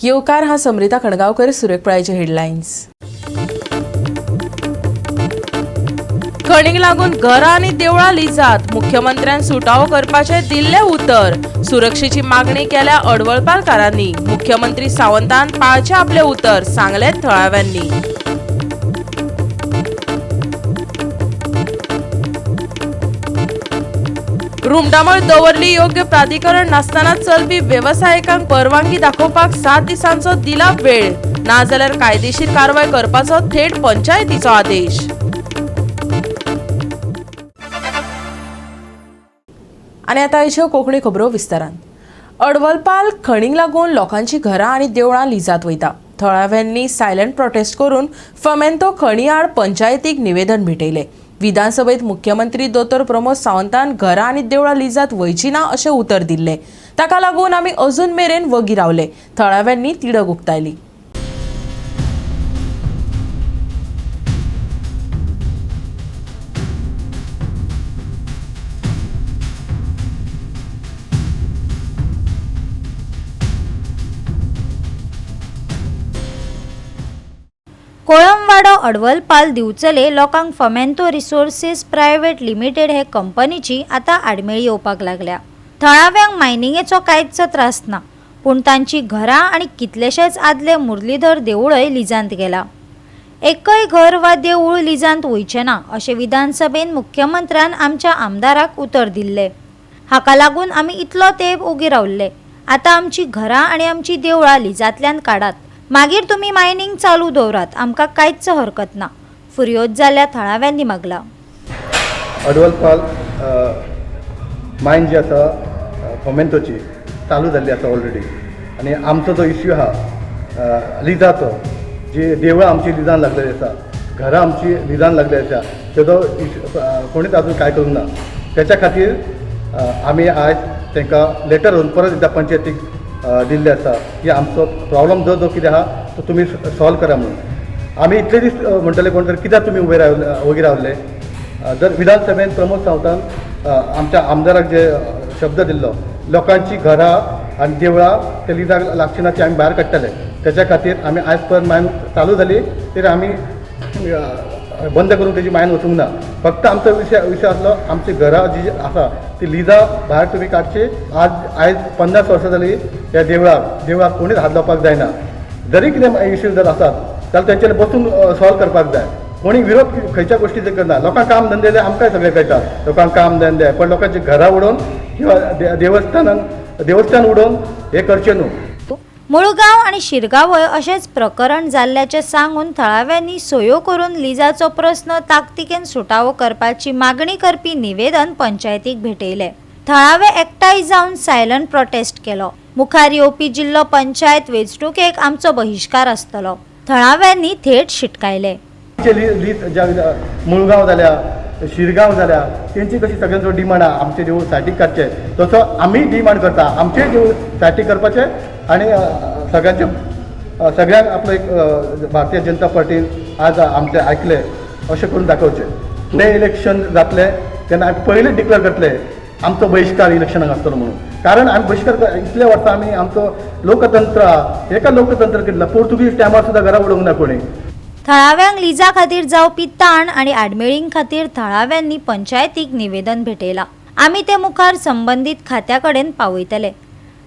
येवकार हा समृता कणगावकर, सुरेखपळाचे हेडलायन्स। खणीक लागून घरां आनी देवळां लिजात, मुख्यमंत्र्यान सुटावो करपाचे दिल्ले उतर। सुरक्षेची मागणी केल्या अडवळपालकारांनी, मुख्यमंत्री सावंतान पाळचे आपले उतर, सांगले थळाव्यांनी। रुमडामळ दवरली योग्य प्राधिकरण नासतना चलपी वेवसायिकांक परवानगी दाखोवपाक 7 दिसांचो दिला वेळ, ना जाल्यार कायदेशीर कारवाय करपाचो थेट पंचायतीचो आदेश। आनी आतां आयच्यो कोंकणी खबरो विस्तारान। अडवलपाल खणीक लागून लोकांची घरां आनी देवळां लिजात वयता। थळाव्यांनी सायलेंट प्रोटेस्ट करून फमेंतो खणी आड पंचायतीक निवेदन भेटयले। विधानसभेत मुख्यमंत्री दोतोर प्रमोद सावंतान घरां आनी देवळां लिजात वयची ना अशें उतर दिल्ले। ताका लागून आमी अजून मेरेन वगी रावले, थळाव्यांनी तिडक उक्तायली। कोळंबवाडो अडवलपाल दिवचले लोकांक फमेंतो रिसोर्सेस प्रायव्हेट लिमिटेड हे कंपनीची आता आडमेळी येवपाक लागल्या। थळाव्यांक मायनिंगेचो कांयच त्रास ना, पूण तांची घरां आनी कितलेशेच आदले मुरलीधर देवूळय लिजांत गेला। एकय घर वा देवूळ लिजांत वयचें ना अशें विधानसभेन मुख्यमंत्र्यान आमच्या आमदाराक उतर दिल्ले। हाका लागून आमी इतलो तेंप ओगी रावल्ले। आता आमची घरां आनी आमची देवळां लिजांतल्यान काडात, मागीर तुमी मायनिंग चालू दवरात, आमकां कांयच हरकत ना, फुर्योज जाल्ल्या थळाव्यांनी मागला। अडवलपाल मायन जी आसा फमेंतोची चालू जाल्ली आसा ऑलरेडी, आनी आमचो जो इश्यू आहा लिजाचो, जी देवळां आमची लिजान लागलेली आसा, घरां आमची लिजान लागलेली आसा, तेजो कोणीच आजून कांय करूंक ना। त्याच्या खातीर आमी आयज तांकां लेटर व्हरून परत एकदां पंचायतीक दिल्ले आसा की आमचो प्रॉब्लम जो कितें आहा तो तुमी सॉल्व करा म्हणून। आमी इतले दीस म्हणटले कोण तर कित्याक तुमी वगी रावले। जर विधानसभेन प्रमोद सावंतान आमच्या आमदाराक जे शब्द दिल्लो, लोकांची घरां आनी देवळां ते लिजाक लागची ना ती आमी भायर काडटले, त्याच्या खातीर आमी आयज परत मायन चालू जाली तरी आमी बंद करून तेजी मायन वचूंक ना। फक्त आमचो विशय आसलो आमची घरां जी आसा ती लिजा भायर तुमी काडची। आयज 50 वर्सां जाली ह्या देवळाक कोणीच हात लावपाक जायना। जरी कितें इश्यू जर आसात जाल्यार तेंच्यांनी बसून सॉल्व करपाक जाय। कोणी विरोध खंयच्या गोष्टीचेर करना। लोकांक काम धंदे जाय आमकांय सगळें कळटा, लोकांक काम धंदे, पण लोकांची घरां उडोवन किंवा देवस्थान उडोवन हे करचें न्हू। मुळगांव आनी शिरगांवय अशेंच प्रकरण जाल्ल्याचें सांगून थळाव्यांनी सयो करून लिजाचो प्रस्न ताकतिकेन सुटावो करपाची मागणी करपी निवेदन पंचायतीक भेटयले। थळावे एकठांय जावन सायलंट प्रोटेस्ट केलो। मुखार येवपी जिल्लो पंचायत वेंचणुकेक आमचो बहिष्कार आसतलो, थळाव्यांनी थेट शिटकायले। मुळगांव जाल्या, शिरगांव जाल्या, तेंची कशी सगळ्यांचो डिमांड आहा आमचे देवूळ सायटीक काडचे, तसो आमी डिमांड करता आमचे देवूळ सायटीक करपाचे आनी सगळ्यांक आपलो एक भारतीय जनता पार्टीन आज आमचे आयकले अशें करून दाखोवचे। फुडें इलेक्शन जातले तेन्ना आमी पयलीं डिक्लेअर करतले आमचो बहिष्कार इलेक्शनाक आसतलो म्हणून। कारण आमी बहिष्कार इतले वर्सां आमी आमचो लोकतंत्र एका लोकतंत्र केल्लो, पोर्तुगीज टायमार सुद्दां घरां उडोवंक ना कोणी। थळाव्यांक लिजा खातीर जावपी ताण आनी आडमेळीं खातीर थळाव्यांनी पंचायतीक निवेदन भेटयला। आमी ते मुखार संबंधीत खात्या कडेन पावयतले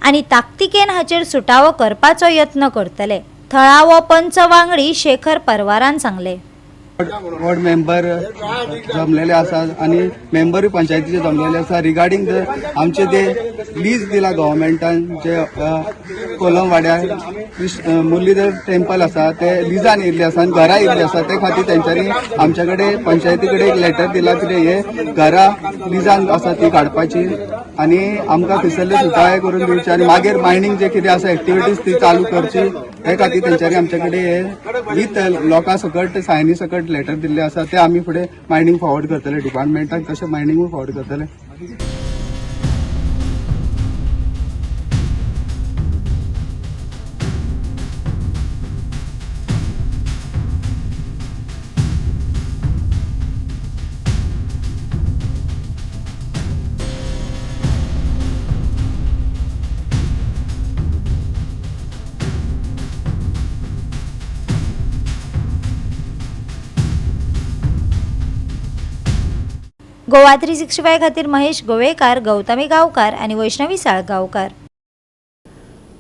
आनी ताकतिकेन हाचेर सुटावो करपाचो यत्न करतले, थळावो पंच वांगडी शेखर परवारान सांगले। वॉर्ड मेंबर जमलेले आसात आनी मेंबरूय पंचायतीचे जमलेले आसा रिगार्डिंग आमचे ते लीज दिला गव्हर्मेंटान जे कोलम मुरलीधर टेम्पल आसा ते लिजान येयल्ले आसा आनी घरां येयल्ली आसा, ते खातीर तेंच्यांनी आमचे कडेन पंचायती कडेन एक लेटर दिला कितें हे घरां लिजान आसा ती काडपाची आनी आमकां थंयसरले सुटावे करून दिवचे आनी मागीर मायनिंग जे कितें आसा एक्टिविटीज ती चालू करची, हे खातीर तेंच्यांनी आमचे कडेन हे विथ लोकां सकट सायनी सकट लेटर दिल्ले आसा ते आमी फुडें मायनिंग फॉरवर्ड करतले डिपार्टमेंटाक, तशें मायनिंगूय फॉरवर्ड करतले। गोवा 365 खातीर महेश गोवेकार, गौतमी गांवकार आनी वैष्णवी साळगांवकार.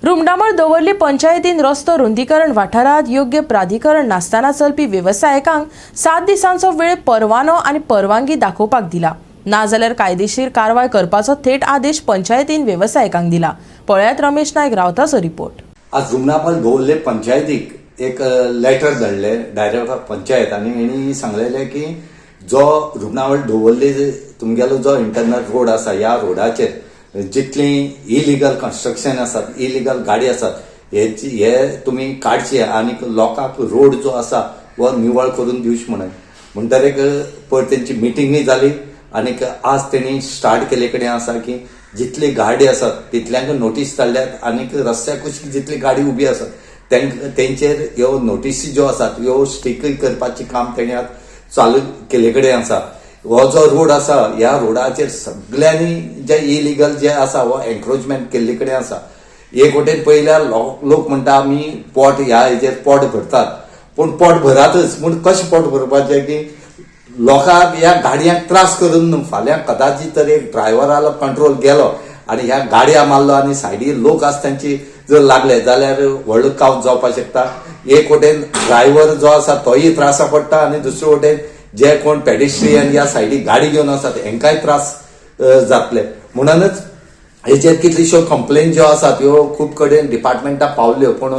रुमडामळ दवर्ली पंचायतीन रस्तो रुंदीकरण वाठारात योग्य प्राधिकरण नासतना चलपी वेवसायिकांक 7 दिसांचो वेळ परवानो आनी परवानगी दाखोवपाक दिला. नाजाल्यार कायदेशीर कारवाय करपाचो थेट आदेश पंचायतीन वेवसायिकांक दिला. पळयात रमेश नायक रावताचो रिपोर्ट. आज जुमनापल दवरले पंचायतीक एक लेटर धाडले डायरेक्टर ऑफ पंचायत आनी हेणी सांगलेले की जो रुग्णावळ दवरले तुमगेलो जो इंटरनल रोड आसा ह्या रोडाचेर जितली इलिगल कन्स्ट्रक्शन आसात, इलिगल गाडी आसात हे तुमी काडचे आनी लोकांक रोड जो आसा वो निवळ करून दिवचे म्हणटरेक पयर तेंची मिटींगूय जाली आनी आज तेणी स्टार्ट केले कडेन आसा की जितली गाडी आसात तितल्यांक नोटीस धाडल्यात आनी रस्त्याक जितली गाडी उबी आसात तेंचेर ह्यो नोटीसी ज्यो आसात ह्यो स्ट्रिक्ट करपाचें काम तेणी आज चालू केले कडेन आसा. हो जो रोड आसा ह्या रोडाचेर सगळ्यांनी जे इलिगल जे आसा हो एन्क्रोचमेंट केल्ले कडेन आसा. एक वटेन पयल्यार लोक म्हणटा आमी पोट ह्या हेजेर पोट भरतात, पूण पोट भरातच पूण कशें पोट भरपाचें की लोकांक ह्या गाडयांक त्रास करून फाल्यां कदाचित तर एक ड्रायव्हरालो कंट्रोल गेलो आनी ह्या गाडया मारलो आनी सायडीन लोक आसा तांची जर लागले जाल्यार व्हडलो कावत जावपाक शकता. एक वटेन ड्रायव्हर जो आसा तोय त्रासा पडटा आनी दुसरे वटेन जे कोण पेडिस्ट्रियन ह्या सायडीक गाडी घेवन आसात हेंकाय त्रास जातले. म्हणूनच हेचेर कितल्योश्यो कंप्लेन ज्यो आसात ह्यो खूब कडेन डिपार्टमेंटाक पावल्यो पूण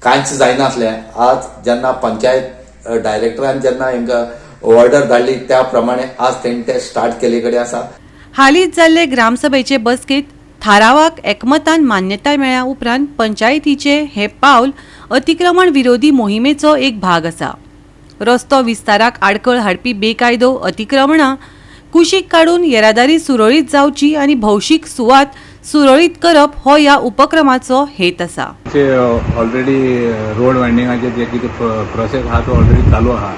कांयच जायनासलें. आज जेन्ना पंचायत डायरेक्टरान जेन्ना हेंकां ऑर्डर धाडली त्या प्रमाणे आज तेणी ते स्टार्ट केले कडेन आसा. हालींच जाल्ले ग्रामसभेचे बसकेत थारावाक एकमतान मान्यताय मेळ्ळ्या उपरांत पंचायतीचे हे पावल अतिक्रमण विरोधी मोहिमेचो एक भाग आसा. रस्तो विस्ताराक आडखळ हाडपी बेकायदो अतिक्रमणां कुशीक काडून येरादारी सुरळीत जावची आनी भौशीक सुवात सुरळीत करप हो ह्या उपक्रमाचो हेत आसा. ऑलरेडी रोड वायंडिंगाचे जे कितें प्रोसेस आहा तो ऑलरेडी चालू आहा.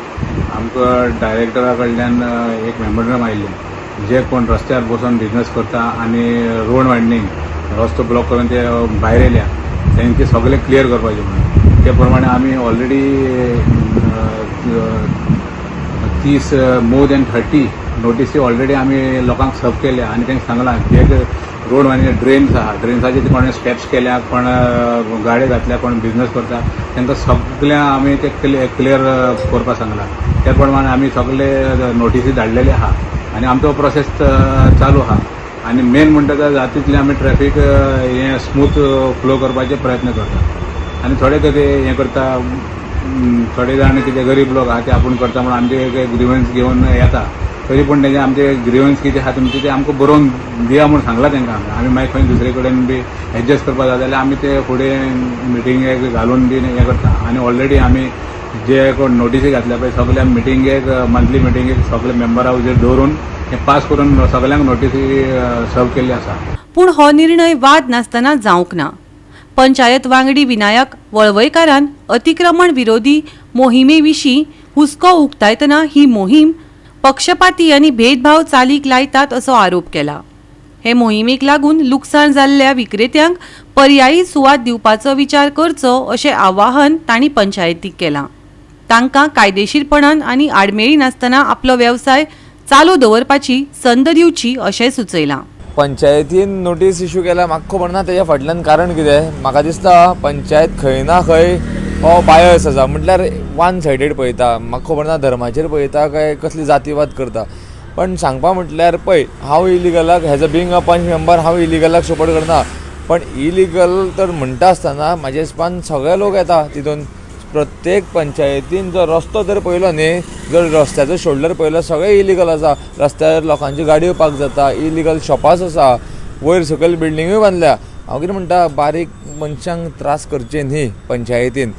आमकां डायरेक्टरा कडल्यान एक मेमोरंडम आयिल्लें जे कोण रस्त्यार बसून बिजनेस करता आनी रोड वायंडिंग रस्तो ब्लॉक करून ते भायर येयल्या तेंचे सगळे क्लियर करपाचे म्हणून ते प्रमाणे आमी ऑलरेडी 30 मोर दॅन 30 नोटीसी ऑलरेडी आमी लोकांक सर्व केल्या आनी तांकां सांगलां जे रोड वायंडिंग ड्रेन्स आहा ड्रेन्साचे कोणें स्टेप्स केल्या कोण गाडी घातल्या कोण बिजनेस करता तांकां सगळ्या आमी ते क्लियर करपाक सांगलां. त्या प्रमाणे आमी सगळे नोटीसी धाडलेले आहा आनी आमचो प्रोसेस चालू आहा आनी मेन म्हणटा ते जाता आमी ट्रॅफीक हें स्मूथ फ्लो करपाचे प्रयत्न करता आनी थोडे कितें हें करता थोडे जाण कितें गरीब लोक आहा ते आपूण करता म्हणून आमचे ग्रिवन्स घेवन येता तरी पूण तेजे आमचे ग्रिवन्स कितें आहा तुमचे ते आमकां बरोवन दिया म्हणून सांगलां तांकां आमी मागीर खंय दुसरे कडेन बी एडजस्ट करपाक जाय जाल्यार आमी ते फुडें मिटिंगेक घालून बी हें करता आनी ऑलरेडी आमी जे कोण नोटीसी घातल्या पळय सगळ्या मिटिंगेक मंथली मिटिंगेक सगळे मेंबरा हाजेर दवरून हें पास करून सगळ्यांक नोटीसी सर्व केल्ली आसा. पूण हो निर्णय वाद नासतना जावंक ना. पंचायत वांगडी विनायक वळवयकारान अतिक्रमण विरोधी मोहिमे विशीं हुस्को उक्तायतना ही मोहीम पक्षपाती आनी भेदभाव चालीक लायतात असो आरोप केला. हे मोहिमेक लागून लुकसाण जाल्ल्या विक्रेत्यांक पर्यायी सुवात दिवपाचो विचार करचो अशें आवाहन तांणी पंचायतीक केलां. तांकां कायदेशीरपणान आनी आडमेळी नासतना आपलो वेवसाय चालू दवरपाची संद दिवची अशें सुचयलां. पंचायतीन नोटीस इश्यू केल्या म्हाका खबर ना तेच्या फाटल्यान कारण कितें. म्हाका दिसता पंचायत खंय ना खंय हो बायस आसा म्हटल्यार वन सायडेड पळयता. म्हाका खबर ना धर्माचेर पळयता काय कसली जातीवाद करता. पण सांगपा म्हटल्यार पळय हांव इलिगलाक हेज अ बिंग अ पंच मेंबर हांव इलिगलाक सपोर्ट करना पण इलिगल तर म्हणटा आसतना म्हाजे हिसपान सगळे लोक येता तितून. प्रत्येक पंचायतीन जो रस्तो जर पळयलो न्ही जर रस्त्याचो शोल्डर पळयलो सगळे इलिगल आसा. रस्त्यार लोकांची गाडी येवपाक जाता इलिगल शॉपास आसा वयर सकयल बिल्डिंगूय बांदल्या. हांव कितें म्हणटा बारीक मनशांक त्रास करचे न्ही पंचायतीन.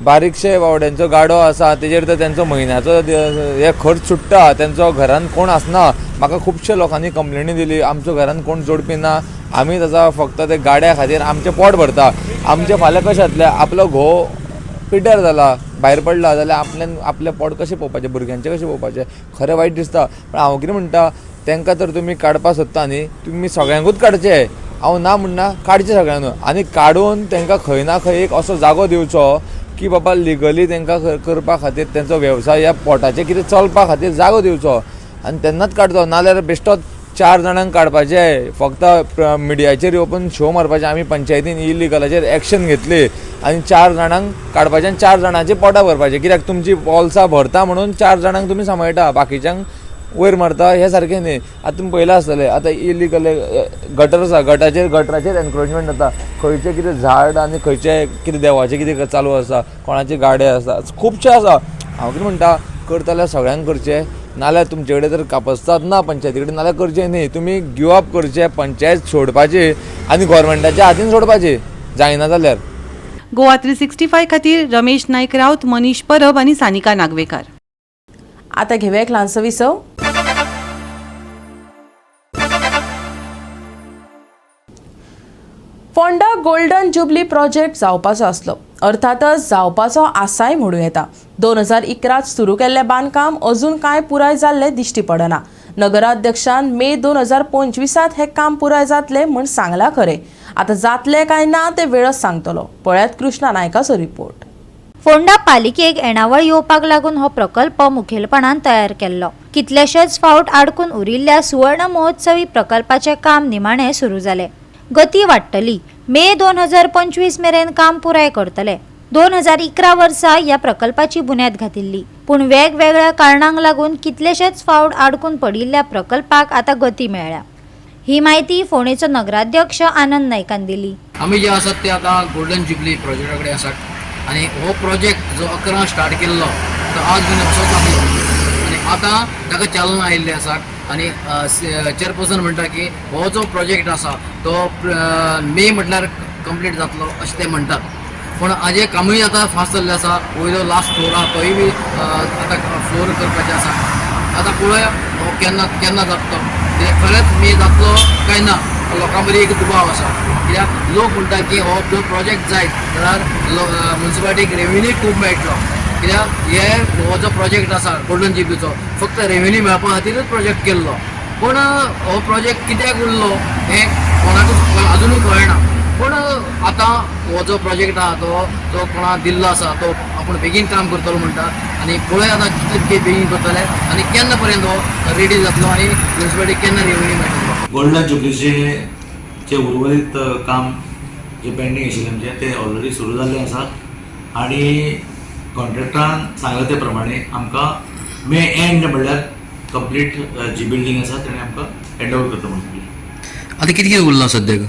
बारीकशे बावड्यांचो गाडो आसा तेजेर तर तेंचो म्हयन्याचो हे खर्च सुट्टा तेंचो घरान कोण आसना. म्हाका खुबशे लोकांनी कंप्लेनी दिली आमचो घरान कोण जोडपी ना आमी ताचा फक्त ते गाड्या खातीर आमचें पोट भरता. आमचे फाल्यां कशें जातलें आपलो घोव पिड्ड्यार जाला भायर पडला जाल्यार आपलें पोट कशें पळोवपाचें भुरग्यांचें कशें पळोवपाचें खरें वायट दिसता. पण हांव कितें म्हणटा तांकां तर तुमी काडपाक सोदता न्ही तुमी सगळ्यांकूच काडचें. हांव ना म्हणना काडचें सगळ्यांक आनी काडून तांकां खंय ना खंय एक असो जागो दिवचो की बाबा लिगली तांकां करपा खातीर तेंचो वेवसाय ह्या पोटाचें कितें चलपा खातीर जागो दिवचो आनी तेन्नाच काडचो, नाजाल्यार बेश्टो 4 जाणांक काडपाचें, फक्त मिडियाचेर येवपून शो मारपाचें आमी पंचायतीन इलिगलाचेर एक्शन घेतली आनी 4 जाणांक काडपाचें आनी 4 जाणांची पोटां भरपाचें. कित्याक तुमची पॉल्सां भरता म्हणून 4 जाणांक तुमी सांबाळटा, बाकीच्यांक वयर मारता, हें सारकें न्ही. आतां तुमी पळयलां आसतलें, आतां इलिगल गटर आसा, गटराचेर एनक्रोचमेंट जाता, खंयचें कितें झाड आनी खंयचें कितें देवाचें कितें चालू आसा, कोणाचे गाडे आसा, खुबशे आसा. हांव कितें म्हणटा, करता जाल्यार सगळ्यांक करचें, नाल्यार तुमचे कडेन जर कापस्ताद ना पंचायती कडेन नाल्यार करचें न्ही. तुमी गिव अप करचें, पंचायत सोडपाची आनी गोवोरमेंटाच्या हातीन सोडपाची, जायना जाल्यार. गोवा 365 खातीर रमेश नायक रावत, मनीश परब आनी सानिका नागवेकार. आतां घेवया एक ल्हानसो विसव. फोंडा गोल्डन जुबली प्रोजेक्ट जावपाचो आसलो, अर्थातच जावपाचो आसाय म्हणूं येता. 2011 सुरू केल्लें बांदकाम अजून कांय पुराय जाल्लें दिश्टी पडना. नगराध्यक्षान मे 2025 हें काम पुराय जातलें म्हूण सांगलां खरें. आतां जातलें काय ना तें वेळच सांगतलो. पळयात कृष्णा नायकाचो रिपोर्ट. फोंडा पालिकेक येणावळ येवपाक लागून हो प्रकल्प मुखेलपणान तयार केल्लो. कितलेशेच फावट आडकून उरिल्ल्या सुवर्ण महोत्सवी प्रकल्पाचें काम निमाणें सुरू जालें. गती वाडटली. मे 2025 मेरेन काम पुराय करतले. 2011 वर्सा ह्या प्रकल्पाची बुन्याद घातिल्ली, पूण वेगवेगळ्या कारणांक लागून कितलेशेच फावट आडकून पडिल्ल्या प्रकल्पाक आतां गती मेळ्ळ्या. ही माहिती फोंडेचो नगराध्यक्ष आनंद नायकान दिली. आमी जे आसात ते आतां गोल्डन जुबली प्रोजेक्टा कडेन आसात आनी हो प्रोजेक्ट जो 11 स्टार्ट केल्लो तो आज मेरेन असोच आसलो आनी आतां ताका चालना आयिल्ली आसात आनी चेअरपर्सन म्हणटा की हो जो प्रोजेक्ट आसा तो मे म्हटल्यार कंप्लीट जातलो अशें ते म्हणटात. पूण हाजें कामूय आतां फास्ट जाल्लें आसा. वयलो लास्ट फ्लोर आहा तोय बी आतां फ्लोर करपाचें आसा. आतां पळोवया हो केन्ना जातलो. ते खरेंच मे जातलो काय ना लोकां मदीं एक दुबाव आसा. कित्याक लोक म्हणटा की हो जो प्रोजेक्ट जायत जाल्यार म्युन्सिपालिटीक रेव्हेन्यू खूब मेळटलो. कित्याक हो जो प्रोजेक्ट आसा गोल्डन जुबलीचो फक्त रेव्हेन्यू मेळपा खातीरच प्रोजेक्ट केल्लो. पूण हो प्रोजेक्ट कित्याक उरलो हें कोणाकूच अजुनूय कळना. पूण आतां हो जो प्रोजेक्ट आहा तो कोणाक दिल्लो आसा तो आपूण बेगीन काम करतलो म्हणटा आनी पळय आतां कितले बेगीन करतले आनी केन्ना पर्यंत हो रेडी जातलो आनी म्युन्सिपालिटीक केन्ना रेव्हेन्यू मेळटलो. गोल्डन जुबलीचे जे उर्वरीत काम जे पेंडींग आशिल्लें ते ऑलरेडी सुरू जाल्लें आसा आनी कॉन्ट्रॅक्टरान सांगले ते प्रमाणे आमकां मे एंड म्हणल्यार कंप्लीट जी बिल्डींग आसा तेणें आमकां हँड ओवर करता म्हणून. आतां कितें उरलां सद्याक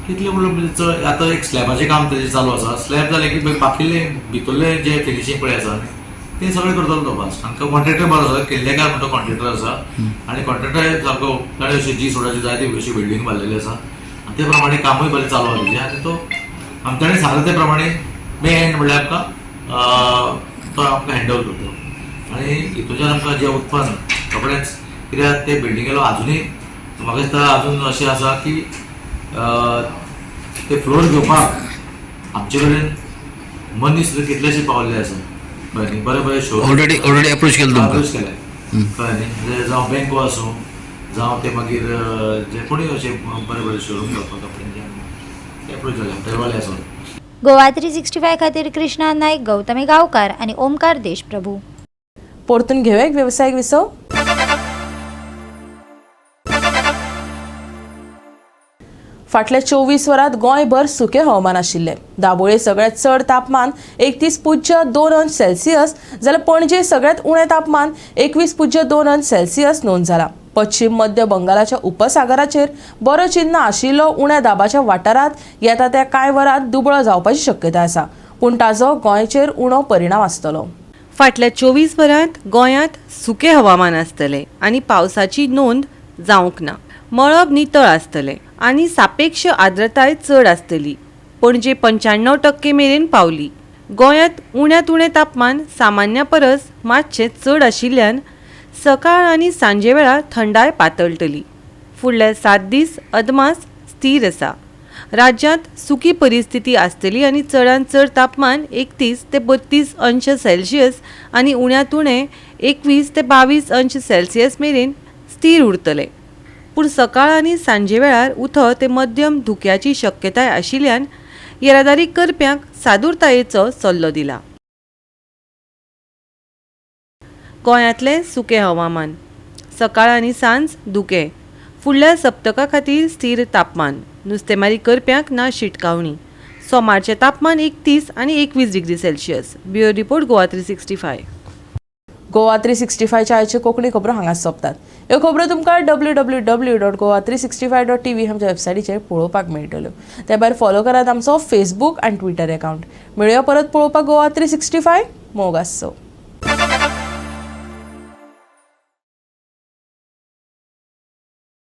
कितले म्हणल्यार आतां एक स्लॅबाचें काम तेजें चालू आसा. स्लॅब जालें की बाकीले भितरले जे फिनिशींग पळय आसा तें सगळें करतलो तो फास्ट. आमकां कॉन्ट्रॅक्टर बरो आसा, केल्लेकार म्हणटा कॉन्ट्रॅक्टर आसा आनी कॉन्ट्रॅक्टर सारको ताणें अशी जी सोडाची जाय ती अशी बिल्डींग बांदलेली आसा आनी ते प्रमाणे कामूय बरें चालू आहा तेजें आनी तो ताणें सांगले ते प्रमाणे मे एंड म्हणल्यार आमकां तो आमकां हँड ओवर करतलो. आनी हितूच्यान आमकां जें उत्पन्न रोखडेंच कित्याक ते बिल्डिंगेलो आजुनूय म्हाका दिसता अजून अशें आसा की ते फ्लोर घेवपाक आमचे कडेन मनीस कितलेशे पावल्ले आसा. कळ्ळें बरे शो ऑलरेडी अप्रोच केलो अप्रोच केले. कळ्ळें न्ही जावं बँको आसूं जावं ते मागीर जे कोणूय अशे बरे शोरूम घेवपाक कपड्यांचे अप्रोच जाले तेवाले आसा. गोवा 365 खातीर कृष्णा नायक, गौतमी गांवकार आनी ओमकार देशप्रभू. परतून घेवया एक वेवसायीक विसव. फाटल्या 24 वरांत गोंयभर सुकें हवामान आशिल्लें. दाबोळे सगळ्यांत चड तापमान 31.2 अंश सेल्सियस जाल्यार पणजे सगळ्यांत उणें तापमान 21.2 अंश सेल्सियस नोंद जालां. पश्चिम मध्य बंगालाच्या उपसागराचेर बरो चिन्ह आशिल्लो उण्या दाबाच्या वाठारांत येता त्या कांय वरांत दुबळो जावपाची शक्यताय आसा, पूण ताजो गोंयचेर उणो परिणाम आसतलो. फाटल्या 24 वरांत गोंयांत सुकें हवामान आसतलें आनी पावसाची नोंद जावंक ना. मळब नितळ आसतलें आनी सापेक्ष आर्द्रताय चड आसतली. पणजे 95% मेरेन पावली. गोंयांत उण्यांत उणें तापमान सामान्या परस मातशें चड आशिल्ल्यान सकाळ आनी सांजे वेळार थंडाय पातळटली. फुडले 7 दीस अदमास स्थिर आसा. राज्यांत सुकी परिस्थिती आसतली आनी चडांत चड तापमान 31 ते 32 अंश सेल्सियस आनी उण्यांत उणें 21 ते 22 अंश सेल्सियस मेरेन स्थिर उरतले. पूण सकाळ आनी सांजे वेळार उथो ते मध्यम धुक्याची शक्यताय आशिल्ल्यान येरादारी करप्यांक सादूरतायेचो सल्लो दिला. गोंयांतलें सुकें हवामान. सकाळ आनी सांज धुकें. फुडल्या सप्तका खातीर स्थिर तापमान. नुस्तेमारी करप्यांक ना शिटकावणी. सोमारचें तापमान 31 आनी 21 degree Celsius. Bureau report Goa 365. Goa 365च्या आयच्यो कोंकणी खबरो हांगाच सोंपतात. ह्यो खबरो तुमकां www.goa365.tv आमच्या वेबसायटीचेर पळोवपाक मेळटल्यो. ते भायर फॉलो करात आमचो फेसबूक आनी ट्विटर अकावंट. मेळुया परत पळोवपाक गोवा 365. मोग आसचो.